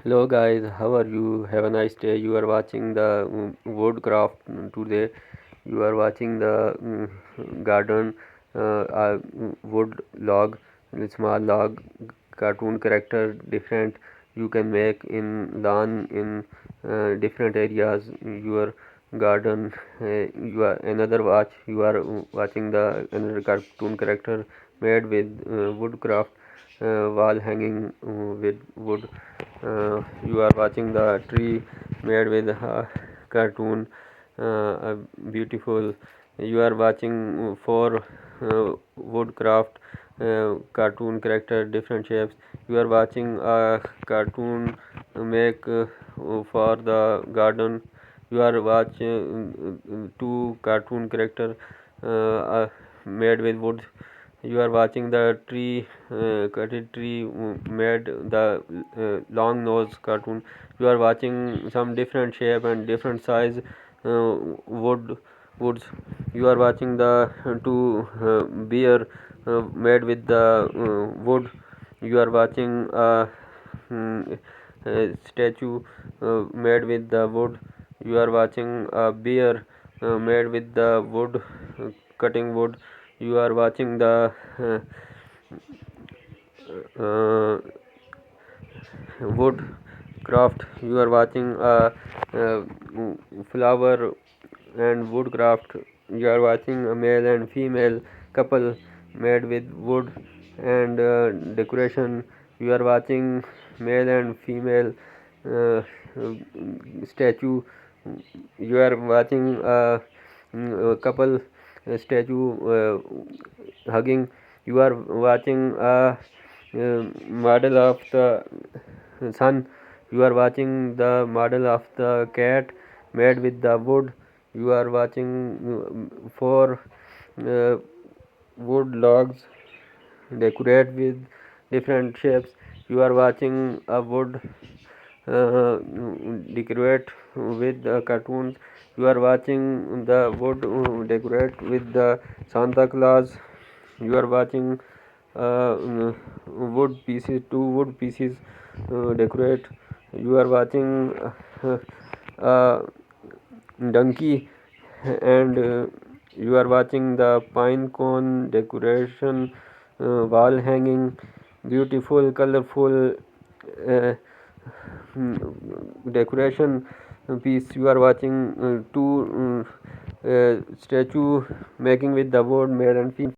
Hello guys, how are you? Have a nice day. You are watching the woodcraft today. You are watching the garden wood log, small log, cartoon character different. You can make in lawn in different areas. Your garden. You are another watch. You are watching the another cartoon character made with woodcraft wall hanging with wood. You are watching the tree made with cartoon beautiful. You are watching for woodcraft cartoon character different shapes. You are watching a cartoon make for the garden. You are watching two cartoon character made with wood. You are watching the tree cutted tree made the long nose cartoon. You are watching some different shape and different size woods. You are watching the two bear made with the wood. You are watching a statue made with the wood. You are watching a bear made with the wood, cutting wood. You are watching the uh, wood craft. You are watching a flower and woodcraft. You are watching a male and female couple made with wood and decoration. You are watching male and female uh, statue. You are watching a couple statue hugging. You are watching a model of the sun. You are watching the model of the cat made with the wood. You are watching four uh, wood logs decorate with different shapes. You are watching a wood decorate with the cartoons. You are watching the wood decorate with the Santa Claus. You are watching wood pieces, two wood pieces decorate. You are watching uh, donkey and you are watching the pine cone decoration wall hanging beautiful colorful uh, decoration piece. You are watching two statue making with the wood made and female.